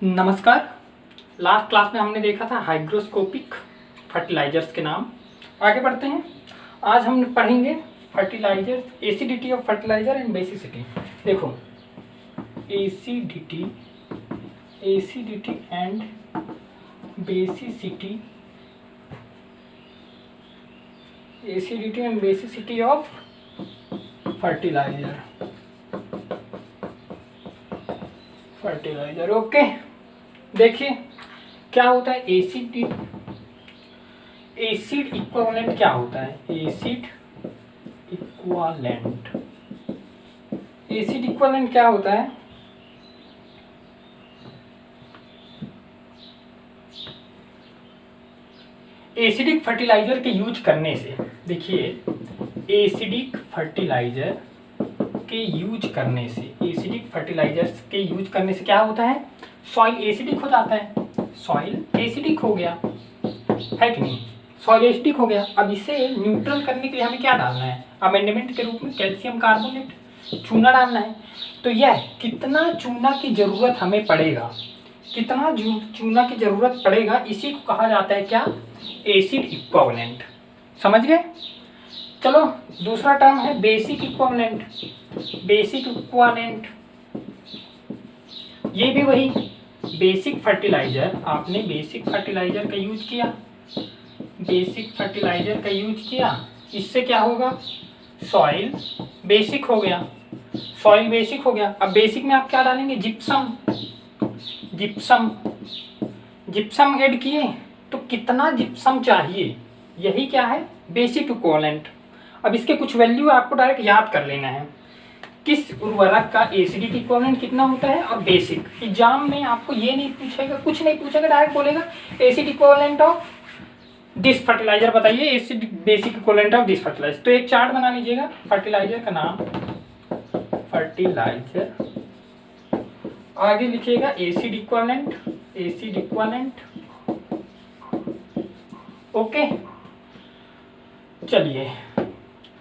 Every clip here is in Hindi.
नमस्कार। लास्ट क्लास में हमने देखा था हाइग्रोस्कोपिक फर्टिलाइजर्स के नाम। आगे बढ़ते हैं। आज हम पढ़ेंगे fertilizers, acidity of fertilizer and basicity. देखो, acidity and basicity, acidity and basicity of fertilizer. Okay, देखिए क्या होता है एसिड इक्विवेलेंट। क्या होता है एसिड इक्विवेलेंट क्या होता है? एसिडिक फर्टिलाइजर के यूज करने से, देखिए एसिडिक फर्टिलाइजर्स के यूज करने से क्या होता है? सॉइल एसिडिक हो जाता है। सॉइल एसिडिक हो गया है कि नहीं? सॉइल एसिडिक हो गया। अब इसे न्यूट्रल करने के लिए हमें क्या डालना है? अमेंडमेंट के रूप में कैल्शियम कार्बोनेट, चूना डालना है। तो यह कितना चूना की जरूरत हमें पड़ेगा, इसी को कहा जाता है क्या? Acid equivalent. समझ गए? चलो, दूसरा टर्म है बेसिक इक्विवेलेंट। ये भी वही बेसिक फर्टिलाइजर। आपने बेसिक फर्टिलाइजर का यूज किया, इससे क्या होगा? सॉइल बेसिक हो गया। अब बेसिक में आप क्या डालेंगे? जिप्सम ऐड किए तो कितना जिप्सम चाहिए, यही क्या है? Basic equivalent. अब इसके कुछ वैल्यू आपको डायरेक्ट याद कर लेना है। किस उर्वरक का एसिडिक इक्विवेलेंट कितना होता है और बेसिक। एग्जाम में आपको ये नहीं पूछेगा, कुछ नहीं पूछेगा, डायरेक्ट बोलेगा acid equivalent of this fertilizer बताइए, acid basic equivalent of this fertilizer. तो एक चार्ट बना लीजिएगा, फर्टिलाइजर का नाम फर्टिलाइजर, आगे लिखिएगा एसिड इक्विवेलेंट। ओके, चलिए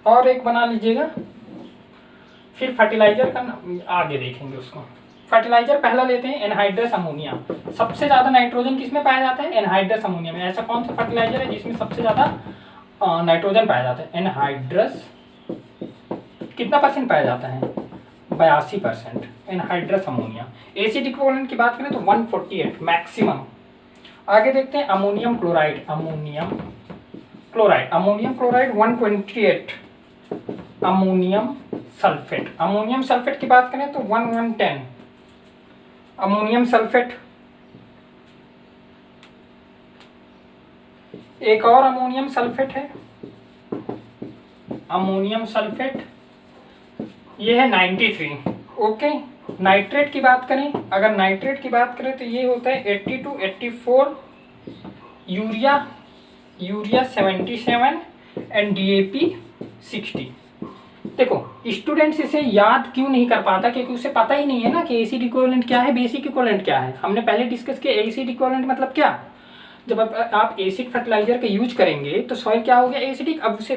और एक बना लीजिएगा, फिर फर्टिलाइजर का आगे देखेंगे उसको। फर्टिलाइजर पहला लेते हैं एनहाइड्रस अमोनिया। सबसे ज्यादा नाइट्रोजन किसमें पाया जाता है? एनहाइड्रस अमोनिया में। ऐसा कौन सा फर्टिलाइजर है जिसमें सबसे ज्यादा नाइट्रोजन पाया जाता है? एनहाइड्रस। कितना परसेंट पाया जाता है? 82%। Anhydrous ammonia. एसिड इक्विवेलेंट की बात करें तो 148 मैक्सिमम। आगे देखते हैं अमोनियम क्लोराइड 128। अमोनियम सल्फेट की बात करें तो 110। Ammonium sulphate. एक और अमोनियम सल्फेट है, ये है 93। ओके, नाइट्रेट की बात करें, अगर नाइट्रेट की बात करें तो ये होता है 82, 84। Urea 77 and DAP 60। देखो, स्टूडेंट्स इसे याद क्यों नहीं कर पाता? क्योंकि उसे पता ही नहीं है ना कि एसिड इक्विवेलेंट क्या है, बेसिक इक्विवेलेंट क्या है। हमने पहले डिस्कस किया एसिड इक्विवेलेंट मतलब क्या। जब आप एसिड फर्टिलाइजर का यूज करेंगे तो सॉइल क्या हो गया? एसिडिक। अब उसे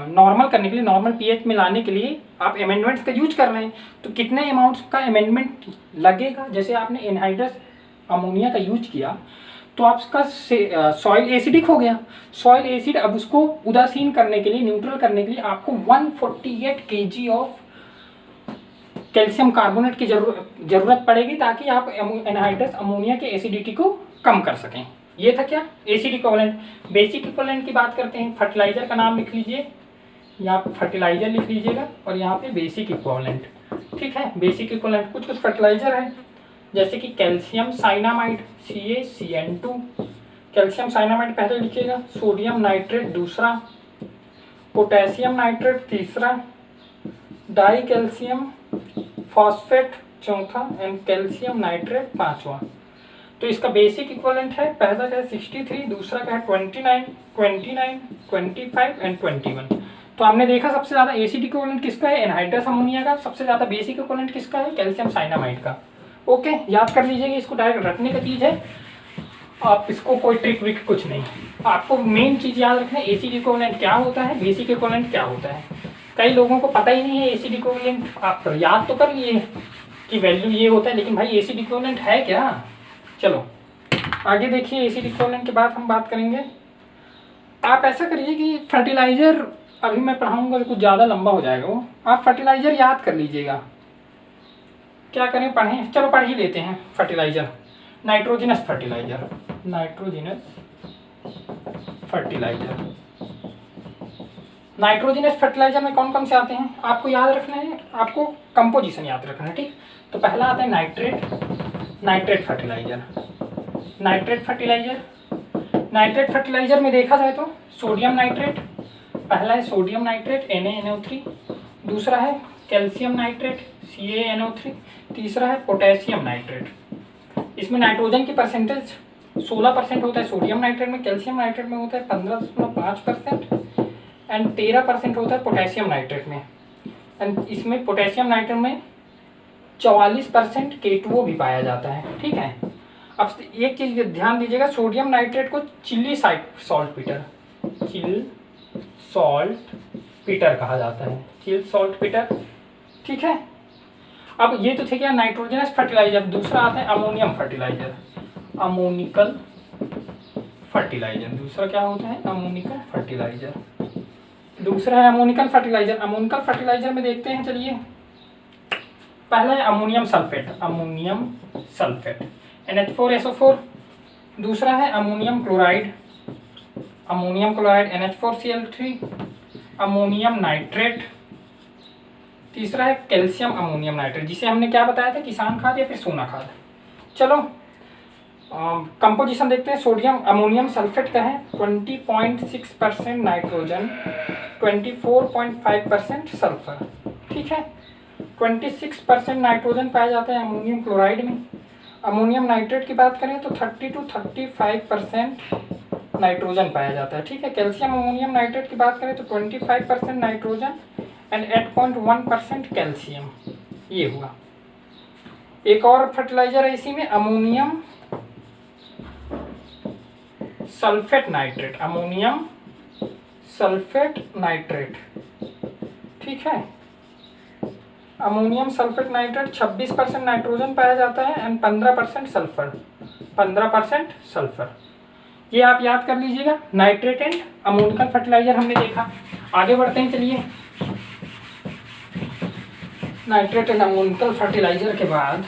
नॉर्मल करने के लिए, नॉर्मल pH में लाने के लिए आप अमेंडमेंट्स का यूज कर रहे हैं। तो कितने अमाउंट्स का अमेंडमेंट लगेगा? जैसे आपने एनहाइड्रस अमोनिया का यूज किया तो आपका सॉइल एसिडिक हो गया। सॉइल एसिड, अब उसको उदासीन करने के लिए, न्यूट्रल करने के लिए आपको 148 kg ऑफ कैल्शियम कार्बोनेट की जरूरत पड़ेगी, ताकि आप एनहाइड्रस अमोनिया के एसिडिटी को कम कर सकें। ये था क्या? Acid equivalent. बेसिक इक्विवेलेंट की बात करते हैं। फर्टिलाइजर का नाम लिख लीजिए, यहाँ पे फर्टिलाइजर लिख लीजिएगा और यहाँ पे बेसिक इक्विवेलेंट। ठीक है, बेसिक इक्विवेलेंट कुछ फर्टिलाइजर है जैसे कि calcium cyanamide CaCN2। Calcium cyanamide पहले लिखिएगा, सोडियम नाइट्रेट दूसरा, पोटेशियम नाइट्रेट तीसरा, डाई कैल्शियम फॉस्फेट चौथा एंड कैल्शियम नाइट्रेट पांचवा। तो इसका बेसिक इक्विवेलेंट है, पहला का है 63, दूसरा का है 29, 25 एंड 21। तो हमने देखा सबसे ज्यादा एसिड इक्विवेलेंट किसका है? एनहाइड्रस अमोनिया का। सबसे ज्यादा बेसिक इक्विवेलेंट किसका है? कैल्शियम साइनामाइड का। ओके, याद कर लीजिएगा, इसको डायरेक्ट रखने का चीज है। आप इसको कोई ट्रिक विक कुछ नहीं, आपको मेन चीज याद रखना है एसिड इक्विवेलेंट क्या होता है, बेसिक इक्विवेलेंट क्या होता है। कई लोगों को पता ही नहीं है एसिड इक्विवेलेंट। आप याद तो कर लिए की वैल्यू ये होता है, लेकिन भाई एसिड इक्विवेलेंट है क्या? चलो आगे देखिए, एसिड इक्विवेलेंट के बाद हम बात करेंगे। आप ऐसा करिए कि फर्टिलाइज़र अभी मैं पढ़ाऊँगा तो कुछ ज़्यादा लंबा हो जाएगा वो, आप फर्टिलाइज़र याद कर लीजिएगा। क्या करें, पढ़ें? चलो पढ़ ही लेते हैं। Fertiliser, nitrogenous fertiliser, nitrogenous fertiliser. Nitrogenous fertiliser में कौन कौन से आते हैं आपको याद रखना है, आपको कंपोजिशन याद रखना है, ठीक। तो पहला आता है nitrate, nitrate fertiliser. Nitrate fertiliser, nitrate fertiliser में देखा जाए तो सोडियम नाइट्रेट, पहला है सोडियम नाइट्रेट NaNO3, दूसरा है कैल्शियम नाइट्रेट CaNO3, तीसरा है पोटेशियम नाइट्रेट। इसमें नाइट्रोजन की परसेंटेज 16% होता है सोडियम नाइट्रेट में, कैल्शियम नाइट्रेट में होता है 15.5% एंड 13% होता है पोटेशियम नाइट्रेट में। एंड इसमें पोटेशियम नाइट्रेट में 44% K2O भी पाया जाता है, ठीक है। अब एक चीज़ ध्यान दीजिएगा, सोडियम नाइट्रेट को Chile saltpetre, Chile saltpetre कहा जाता है, चिल सॉल्ट पीटर, ठीक है। अब ये तो ठीक है नाइट्रोजनस फर्टिलाइजर। दूसरा आता है अमोनियम फर्टिलाइजर, अमोनिकल फर्टिलाइजर। दूसरा क्या होता है, अमोनिकल फर्टिलाइजर। दूसरा है अमोनिकल फर्टिलाइजर। अमोनिकल फर्टिलाइजर में देखते हैं, चलिए। पहला है ammonium sulphate, ammonium sulphate NH4SO4। दूसरा है ammonium chloride, ammonium chloride NH4Cl3, ammonium nitrate. तीसरा है कैल्शियम अमोनियम नाइट्रेट, जिसे हमने क्या बताया था, किसान खाद या फिर सोना खाद। चलो कंपोजिशन देखते हैं। सोडियम अमोनियम सल्फेट का है 20.6% नाइट्रोजन, 24.5% सल्फर, ठीक है। 26% नाइट्रोजन पाया जाता है अमोनियम क्लोराइड में। अमोनियम नाइट्रेट की बात करें तो 30 to 35% नाइट्रोजन पाया जाता है, ठीक है। कैल्शियम अमोनियम नाइट्रेट की बात करें तो 25% नाइट्रोजन एंड 8.1% कैल्शियम, ये हुआ। एक और फर्टिलाइजर है इसी में, ammonium sulphate nitrate, ammonium sulphate nitrate, ठीक है। अमोनियम सल्फेट नाइट्रेट 26% नाइट्रोजन पाया जाता है एंड 15% सल्फर, 15% सल्फर। ये आप याद कर लीजिएगा। नाइट्रेट एंड अमोनिकल फर्टिलाइजर हमने देखा। आगे बढ़ते हैं, चलिए। नाइट्रेट एंड अमोनिकल फर्टिलाइजर के बाद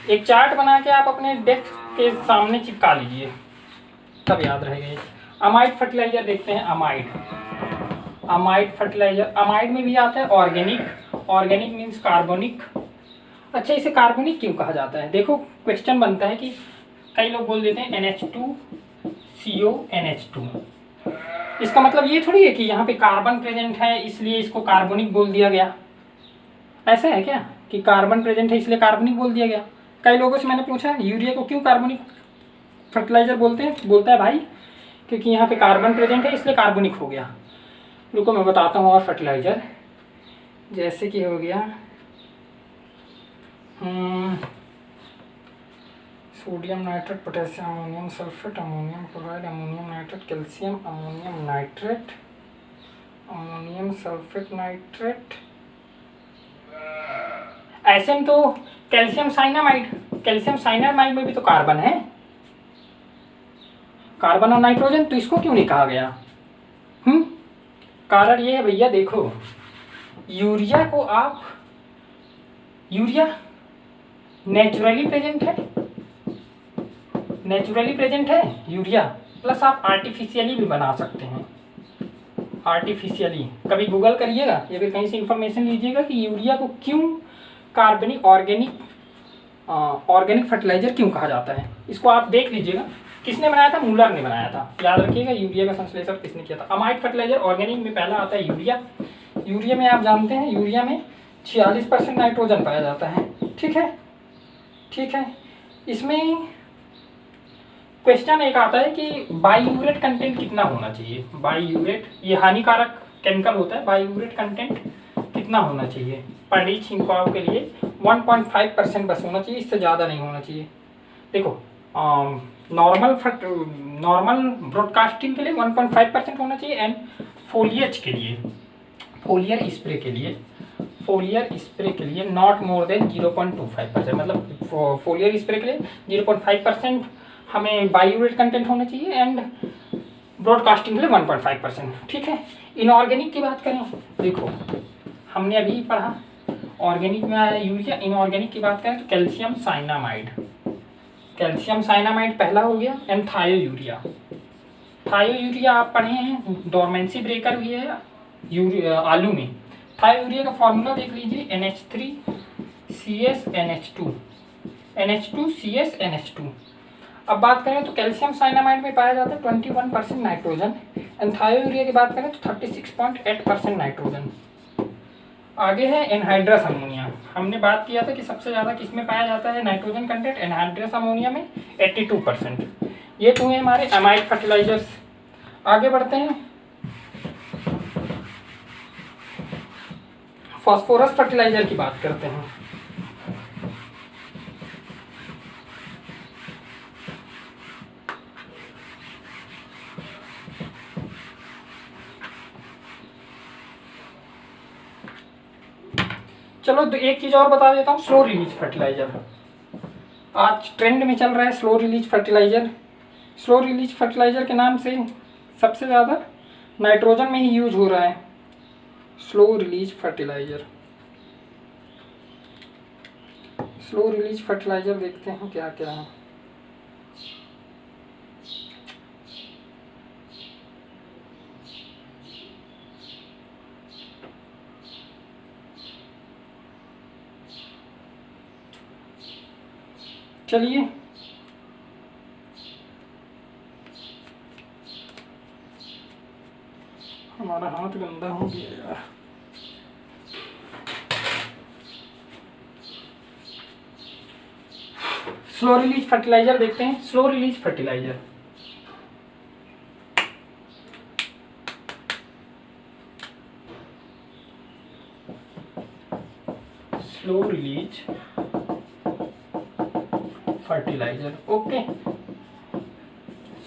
एक चार्ट बना के आप अपने डेस्क के सामने चिपका लीजिए, तब याद रहेगा। अमाइड फर्टिलाइजर देखते हैं। अमाइड, अमाइड फर्टिलाइजर, अमाइड में भी आता है ऑर्गेनिक, ऑर्गेनिक मीन्स कार्बोनिक। अच्छा, इसे कार्बोनिक क्यों कहा जाता है? देखो क्वेश्चन बनता है कि कई लोग बोल देते हैं NH2CONH2, इसका मतलब ये थोड़ी है कि यहाँ पे कार्बन प्रेजेंट है इसलिए इसको कार्बोनिक बोल दिया गया। ऐसा है क्या कि कार्बन प्रेजेंट है इसलिए कार्बनिक बोल दिया गया? कई लोगों से मैंने पूछा यूरिया को क्यों कार्बनिक फर्टिलाइजर बोलते हैं, बोलता है भाई क्योंकि यहाँ पे कार्बन प्रेजेंट है इसलिए कार्बनिक हो गया। रुको मैं बताता हूँ। और फर्टिलाइजर जैसे कि हो गया sodium nitrate, potassium, ammonium sulphate, ammonium chloride, ammonium nitrate, calcium ammonium nitrate, ammonium sulphate nitrate. ऐसे में तो कैल्शियम साइनामाइड, कैल्शियम साइनामाइड में भी तो कार्बन है, कार्बन और नाइट्रोजन, तो इसको क्यों नहीं कहा गया? कारण ये है भैया, देखो यूरिया को आप, यूरिया नेचुरली प्रेजेंट है, नेचुरली प्रेजेंट है यूरिया, प्लस आप आर्टिफिशियली भी बना सकते हैं। आर्टिफिशियली कभी गूगल करिएगा या फिर कहीं से इंफॉर्मेशन लीजिएगा कि यूरिया को क्यों कार्बनिक ऑर्गेनिक फर्टिलाइजर क्यों कहा जाता है। इसको आप देख लीजिएगा। किसने बनाया था? मूलर ने बनाया था। याद रखिएगा यूरिया का संश्लेषण किसने किया था। अमाइड फर्टिलाइजर ऑर्गेनिक में पहला आता है यूरिया। यूरिया में आप जानते हैं यूरिया में 46% नाइट्रोजन पाया जाता है, ठीक है, ठीक है। इसमें क्वेश्चन एक आता है कि बाईयूरेट कंटेंट कितना होना चाहिए। बाईयूरेट ये हानिकारक केमिकल होता है, बाईयूरेट कंटेंट कितना होना चाहिए? पर ईच हिमपाव के लिए 1.5% बस होना चाहिए, इससे ज़्यादा नहीं होना चाहिए। देखो नॉर्मल ब्रॉडकास्टिंग के लिए 1.5% होना चाहिए एंड फोलियज के लिए, फोलियर स्प्रे के लिए फोलियर स्प्रे के लिए नॉट मोर देन 0.25%, मतलब फोलियर स्प्रे के लिए 0.5% हमें बायोरेट कंटेंट होना चाहिए एंड ब्रॉडकास्टिंग के लिए 1.5%। ठीक है। इनऑर्गेनिक की बात करें, देखो हमने अभी पढ़ा ऑर्गेनिक में आया यूरिया, इनऑर्गेनिक की बात करें तो कैल्शियम साइनामाइड, कैल्शियम साइनामाइड पहला हो गया, एंड थायो यूरिया। थायो यूरिया आप पढ़े हैं, डोरमेंसी ब्रेकर भी है आलू में। थायो यूरिया का फॉर्मूला देख लीजिए, NH3CS NH2, NH2CS NH2। अब बात करें तो कैल्शियम साइनामाइड में पाया जाता है 21% नाइट्रोजन, एंड थायो यूरिया की बात करें तो 36.8% नाइट्रोजन। आगे है एनहाइड्रस अमोनिया। हमने बात किया था कि सबसे ज़्यादा किसमें पाया जाता है नाइट्रोजन कंटेंट, एनहाइड्रस अमोनिया में 82%। ये तो हैं हमारे एमाइड फर्टिलाइजर्स। आगे बढ़ते हैं, फास्फोरस फर्टिलाइजर की बात करते हैं। चलो तो एक चीज और बता देता हूँ, स्लो रिलीज फर्टिलाइजर आज ट्रेंड में चल रहा है। Slow release fertiliser, slow release fertiliser के नाम से सबसे ज़्यादा नाइट्रोजन में ही यूज हो रहा है slow release fertiliser. Slow release fertiliser देखते हैं क्या क्या है। चलिए हमारा हाथ गंदा हो गया यार। स्लो रिलीज फर्टिलाइजर देखते हैं। Slow release fertiliser, slow release fertiliser, okay.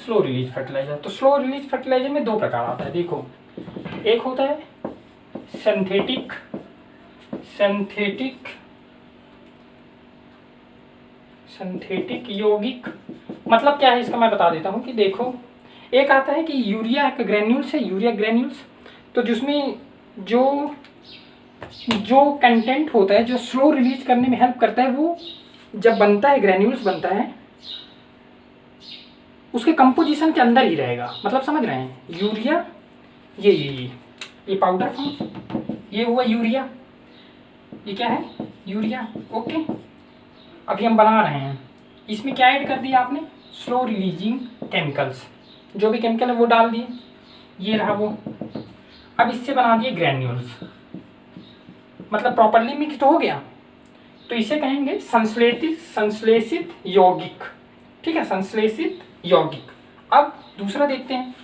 Slow release fertiliser, तो स्लो रिलीज फर्टिलाइजर में दो प्रकार आता है। देखो, एक होता है सिंथेटिक, सिंथेटिक यौगिक। मतलब क्या है इसका मैं बता देता हूँ कि देखो, एक आता है कि यूरिया का ग्रेन्यूल्स है, यूरिया ग्रेन्यूल्स, तो जिसमें जो कंटेंट होता है जो स्लो रिलीज करने में हेल्प करता है, वो जब बनता है ग्रेन्यूल्स बनता है उसके कंपोजिशन के अंदर ही रहेगा। मतलब समझ रहे हैं, यूरिया ये पाउडर फॉर्म, ये हुआ यूरिया, ये क्या है यूरिया, ओके। अभी हम बना रहे हैं, इसमें क्या ऐड कर दिया आपने, स्लो रिलीजिंग केमिकल्स, जो भी केमिकल है वो डाल दिए, ये रहा वो। अब इससे बना दिए ग्रैन्यूल्स, मतलब प्रॉपरली मिक्स तो हो गया, तो इसे कहेंगे संश्लेषित यौगिक। ठीक है, संश्लेषित यौगिक। अब दूसरा देखते हैं,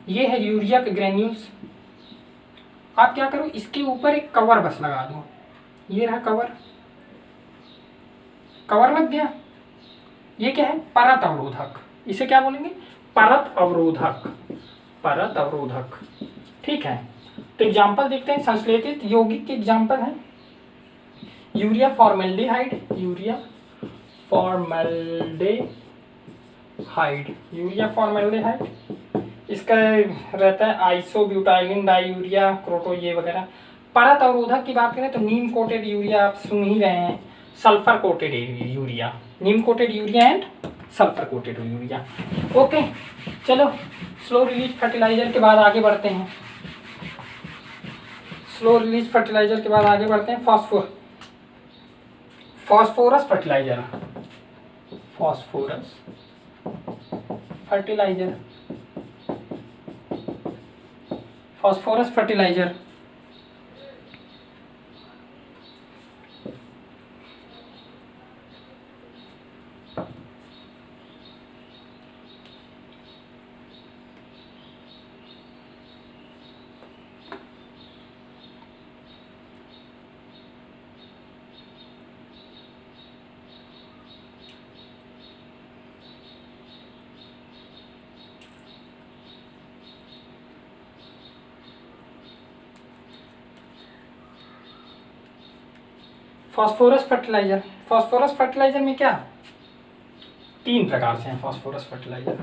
ये है यूरिया के ग्रैन्यूल्स। आप क्या करो, इसके ऊपर एक कवर बस लगा दो, ये रहा कवर, कवर लग गया। ये क्या है, परत अवरोधक, इसे क्या बोलेंगे, परत अवरोधक, परत अवरोधक। ठीक है, तो एग्जाम्पल देखते हैं, संश्लेषित यौगिक के एग्जाम्पल हैं यूरिया फॉर्मेल्डिहाइड, यूरिया फॉर्मेल्डिहाइड, इसका रहता है आइसोब्यूटाइलिन डाइयूरिया, क्रोटो, ये वगैरह। परत अवरोधक की बात करें तो नीम कोटेड यूरिया, आप सुन ही रहे हैं, sulphur coated urea, Neem coated urea and sulphur coated urea, okay. चलो स्लो रिलीज फर्टिलाइजर के बाद आगे बढ़ते हैं, स्लो रिलीज फर्टिलाइजर के बाद आगे बढ़ते हैं phosphorus fertiliser, phosphorus fertiliser, phosphorus fertiliser. Phosphorus fertiliser, phosphorus fertiliser में क्या 3 प्रकार से हैं फास्फोरस फर्टिलाइजर।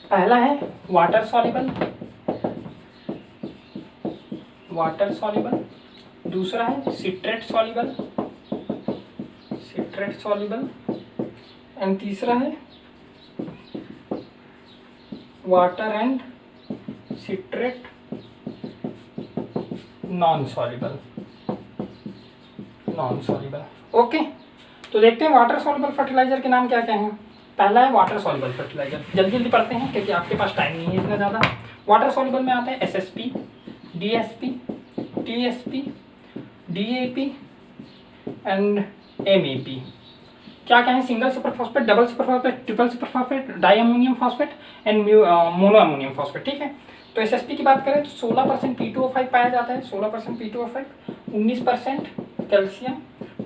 पहला है वाटर सॉल्युबल, वाटर सॉल्युबल, दूसरा है citrate soluble, citrate soluble, and तीसरा है water and citrate non soluble, non soluble. Okay, तो देखते हैं वाटर सॉल्युबल फर्टिलाइजर के नाम क्या क्या हैं। पहला है वाटर सॉल्युबल फर्टिलाइजर, जल्दी जल्दी पढ़ते हैं क्योंकि आपके पास टाइम नहीं है इतना ज़्यादा। वाटर सॉल्युबल में आता है SSP, DSP, TSP, DAP and MAP. क्या क्या है, single super phosphate, double super phosphate, triple super phosphate, di ammonium phosphate and mono ammonium phosphate. ठीक है, तो एसएसपी की बात करें तो 16% P2O5 पाया जाता है, 16% P2O5, 19% calcium,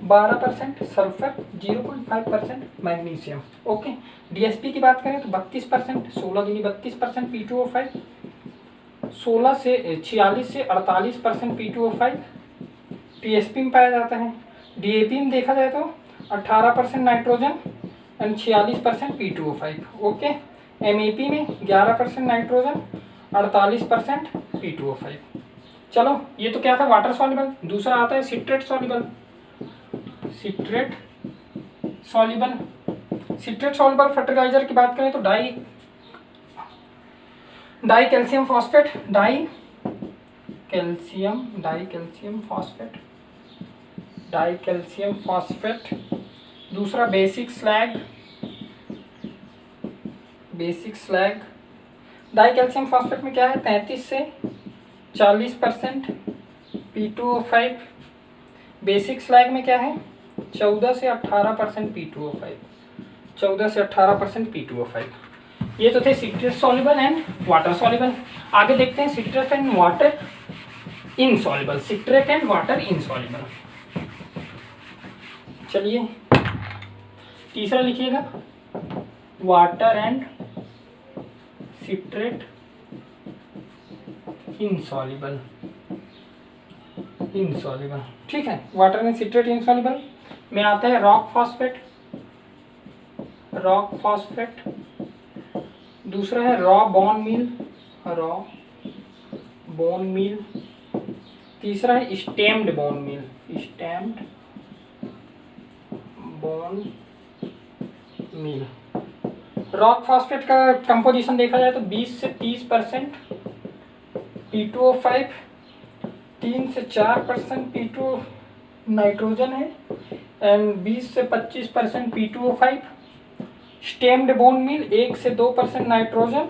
12% sulphur, 0.5% magnesium. Okay, DSP की बात करें तो 32%, 16 दूनी 32% P2O5, 16 से 46 से 48% P2O5 टीएसपी में पाया जाता है। डीएपी में देखा जाए तो 18% nitrogen and 46% P2O5। Okay, MAP में 11% नाइट्रोजन, 48% P2O5। चलो, ये तो क्या था वाटर सॉल्युबल। दूसरा आता है citrate soluble, citrate soluble, citrate soluble fertilizer की बात करें तो di calcium phosphate, di calcium phosphate, di calcium phosphate. दूसरा basic slag, basic slag. Di calcium phosphate में क्या है 33 से 40% P2O5। बेसिक स्लैग में क्या है 14 से 18% P2O5, 14 से 18% P2O5। ये तो थे citrate soluble and water soluble. आगे देखते हैं citrate and water insoluble, citrate and water insoluble. चलिए तीसरा लिखिएगा, water and citrate insoluble, insoluble. ठीक है, वाटर एंड सिट्रेट इनसॉल्युबल में आता है रॉक फॉस्फेट, रॉक फॉस्फेट। दूसरा है raw bone meal, raw bone meal. तीसरा है steamed bone meal, steamed bone meal. Rock phosphate का कंपोजिशन देखा जाए तो 20 से 30% P2O5, 3 से 4% P2 नाइट्रोजन है एंड 20 से 25% P2O5। स्टेम्ड बोन मील 1 से 2% नाइट्रोजन,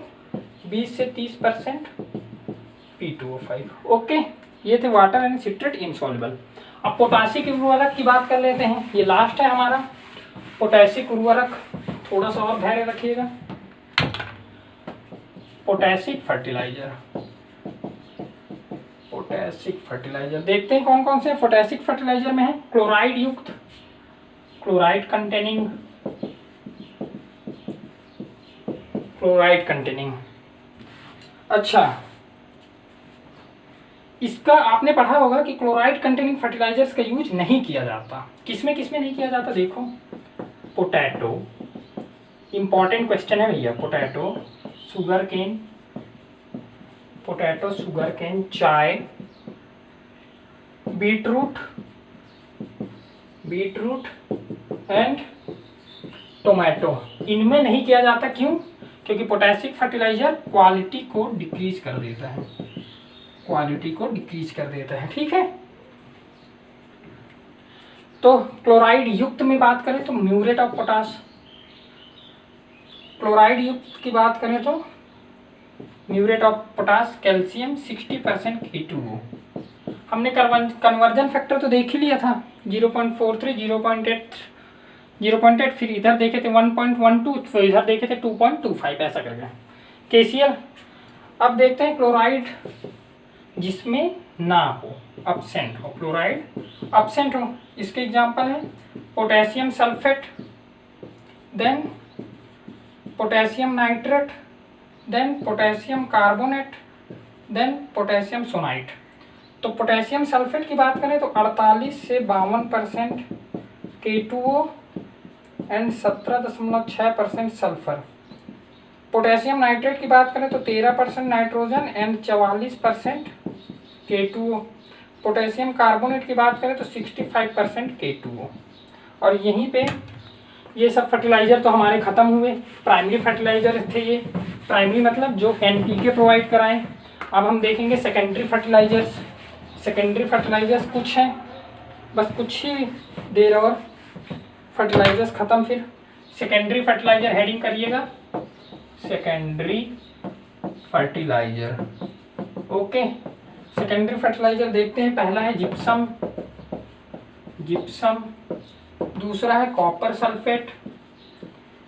20 से 30% P2O5। ओके, ये थे वाटर एंड सिट्रेट इनसॉल्युबल। अब पोटासिक उर्वरक की बात कर लेते हैं, ये लास्ट है हमारा पोटेशिक उर्वरक। थोड़ा सा और धैर्य रखिएगा। पोटेशिक फर्टिलाइजर, पोटेशिक फर्टिलाइजर देखते हैं कौन कौन से पोटेशिक फर्टिलाइजर में है। क्लोराइड युक्त, क्लोराइड कंटेनिंग, क्लोराइड कंटेनिंग। अच्छा, इसका आपने पढ़ा होगा कि क्लोराइड कंटेनिंग फर्टिलाइजर्स का यूज नहीं किया जाता। किसमें किसमें नहीं किया जाता देखो, पोटैटो, इंपॉर्टेंट क्वेश्चन है भैया। Potato, sugar cane, potato, sugar cane, चाय, बीटरूट, बीटरूट एंड टोमेटो। इनमें नहीं किया जाता, क्यों? क्योंकि पोटेशिक फर्टिलाइजर क्वालिटी को डिक्रीज कर देता है, क्वालिटी को डिक्रीज कर देता है। ठीक है, तो क्लोराइड युक्त में बात करें तो म्यूरेट ऑफ पोटाश, क्लोराइड युक्त की बात करें तो muriate of potash, calcium 60% K2O। हमने कन्वर्जन फैक्टर तो देख ही लिया था 0.43, 0.8, फिर इधर देखे थे 1.12, फिर इधर देखे थे 2.25, ऐसा करके KCl। अब देखते हैं क्लोराइड जिसमें ना हो, अब्सेंट हो, क्लोराइड अब्सेंट हो। इसके एग्जांपल है potassium sulphate, then potassium nitrate then potassium carbonate, then potassium schoenite. तो पोटेशियम सल्फेट की बात करें तो 48 से 52% K2O and 17.6% sulphur. Potassium nitrate की बात करें तो 13% nitrogen and 44% K2O। Potassium carbonate की बात करें तो 65% K2O। और यहीं पे ये सब फर्टिलाइज़र तो हमारे ख़त्म हुए, प्राइमरी फर्टिलाइज़र थे ये। प्राइमरी मतलब जो NPK प्रोवाइड कराएं। अब हम देखेंगे सेकेंडरी फर्टिलाइज़र्स। सेकेंडरी फर्टिलाइज़र्स कुछ हैं, बस कुछ ही देर और फर्टिलाइज़र्स ख़त्म। फिर सेकेंडरी फर्टिलाइज़र हेडिंग करिएगा, secondary fertiliser. Okay, secondary fertiliser देखते हैं। पहला है जिप्सम, जिप्सम। दूसरा है कॉपर सल्फेट,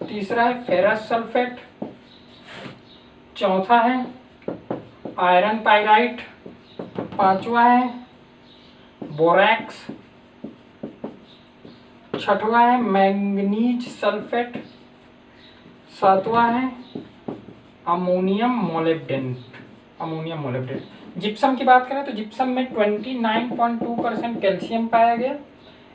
तीसरा है फेरस सल्फेट, चौथा है आयरन पाइराइट, पांचवा है बोरैक्स, छठवा है मैंगनीज सल्फेट, सातवां है अमोनियम मोलिब्डेनेट, अमोनियम मोलिब्डेनेट। जिप्सम की बात करें तो जिप्सम में 29.2% कैल्शियम पाया गया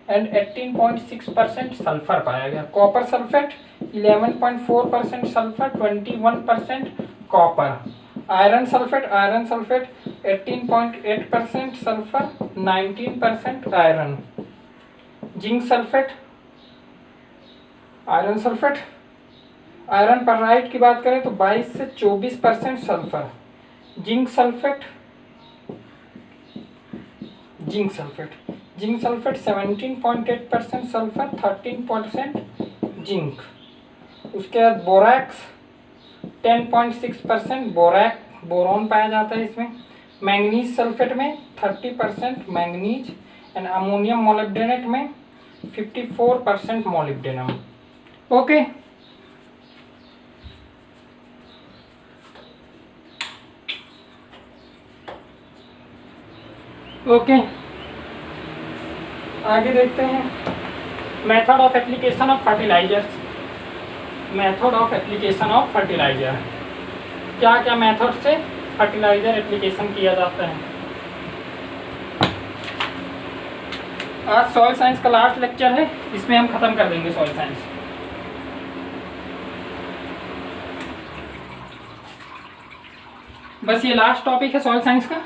एंड 18.6% सल्फर पाया गया। Copper sulphate 11.4% sulphur, 21% copper. Iron sulphate 18.8% sulphur, 19% iron. Zinc sulphate, iron sulphate, iron pyrite की बात करें तो 22 से 24% sulphur. Zinc sulphate, zinc sulphate, zinc sulphate 17.8% sulphur, 13% zinc. उसके बाद बोरैक्स 10.6% बोरॉन पाया जाता है इसमें। मैंगनीज सल्फेट में 30% मैंगनीज एंड अमोनियम मोलिब्डेनेट में 54% मोलिब्डेनम। ओके, ओके, आगे देखते हैं method of application of fertilisers. Method of application of fertiliser, क्या क्या मेथड से फर्टिलाइजर एप्लीकेशन किया जाता है। आज सॉइल साइंस का लास्ट लेक्चर है, इसमें हम खत्म कर देंगे सॉइल साइंस। बस ये लास्ट टॉपिक है सॉइल साइंस का।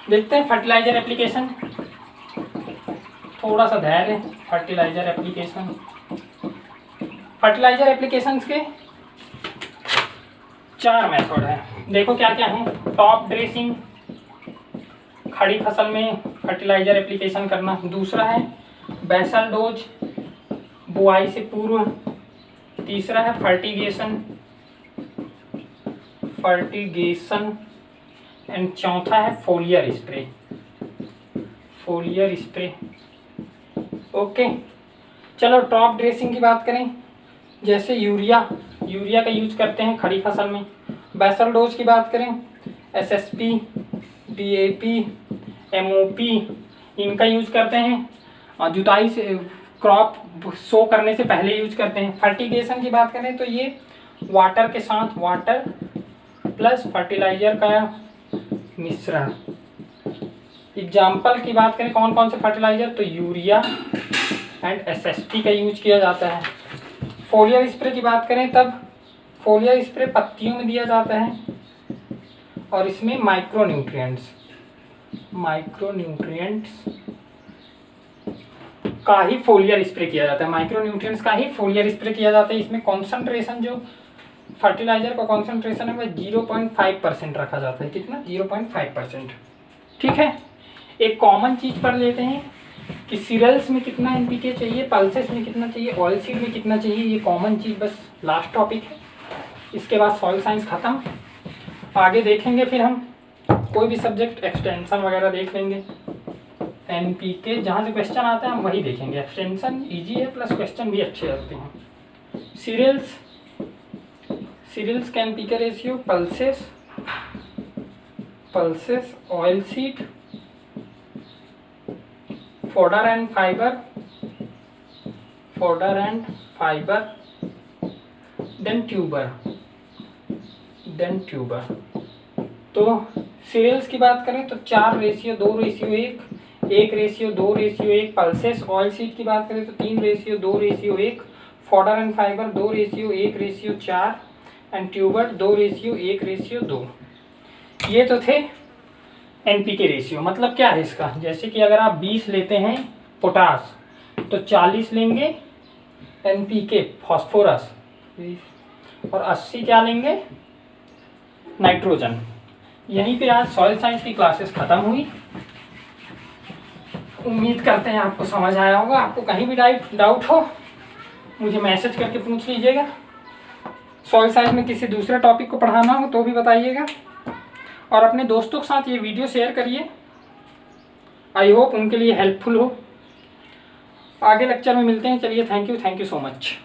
देखते हैं फर्टिलाइजर एप्लीकेशन, थोड़ा सा धैर्य। फर्टिलाइजर एप्लीकेशन, फर्टिलाइजर एप्लीकेशंस के 4 मेथड हैं। देखो क्या क्या हैं। टॉप ड्रेसिंग, खड़ी फसल में फर्टिलाइजर एप्लीकेशन करना। दूसरा है बेसल डोज, बुआई से पूर्व। तीसरा है फर्टिगेशन, फर्टिगेशन एंड चौथा है foliar spray, foliar spray. Okay, चलो टॉप ड्रेसिंग की बात करें, जैसे यूरिया का यूज करते हैं खड़ी फसल में। बेसल डोज की बात करें, SSP, DAP, MOP इनका यूज करते हैं, और जुताई से क्रॉप सो करने से पहले यूज करते हैं। फर्टिगेशन की बात करें तो ये वाटर के साथ, वाटर प्लस फर्टिलाइजर का मिश्रण। एग्जाम्पल की बात करें कौन कौन से फर्टिलाइजर, तो यूरिया एंड SSP का यूज किया जाता है। फोलियर स्प्रे की बात करें तब फोलियर स्प्रे पत्तियों में दिया जाता है, और इसमें माइक्रोन्यूट्रिएंट्स का ही फोलियर स्प्रे किया जाता है। माइक्रोन्यूट्रिएंट्स का ही फोलियर स्प्रे किया जाता है। इसमें कॉन्सेंट्रेशन, जो फर्टिलाइजर का कॉन्सेंट्रेशन है वह 0.5% रखा जाता है। कितना? 0.5%। ठीक है, एक कॉमन चीज पढ़ लेते हैं कि सीरियल्स में कितना NPK चाहिए, पल्सेस में कितना चाहिए, ऑयल सीड में कितना चाहिए। ये कॉमन चीज बस लास्ट टॉपिक है। इसके बाद सॉइल साइंस खत्म। आगे देखेंगे फिर हम कोई भी सब्जेक्ट, एक्सटेंशन वगैरह देख लेंगे। NPK जहाँ से क्वेश्चन आता है हम वही देखेंगे। एक्सटेंशन इजी है, प्लस क्वेश्चन भी अच्छे आते हैं। सीरियल्स का NPK ratio, pulses, oil seed, fodder and fiber, then tuber, then tuber. तो सीरियल्स की बात करें तो 4:2:1, 1:2:1। पल्सेस ऑयल सीड की बात करें तो 3:2:1। Fodder and fibre 2:1:4 and tuber 2:1:2। ये तो थे एनपीके रेशियो। मतलब क्या है इसका, जैसे कि अगर आप 20 लेते हैं पोटास तो 40 लेंगे एनपीके फास्फोरस और 80 क्या लेंगे नाइट्रोजन। यहीं पे आज सॉइल साइंस की क्लासेस ख़त्म हुई। उम्मीद करते हैं आपको समझ आया होगा। आपको कहीं भी डाउट हो मुझे मैसेज करके पूछ लीजिएगा। सॉइल साइंस में किसी दूसरे टॉपिक को पढ़ाना हो तो भी बताइएगा, और अपने दोस्तों के साथ ये वीडियो शेयर करिए। आई होप उनके लिए हेल्पफुल हो। आगे लेक्चर में मिलते हैं। चलिए, थैंक यू सो मच।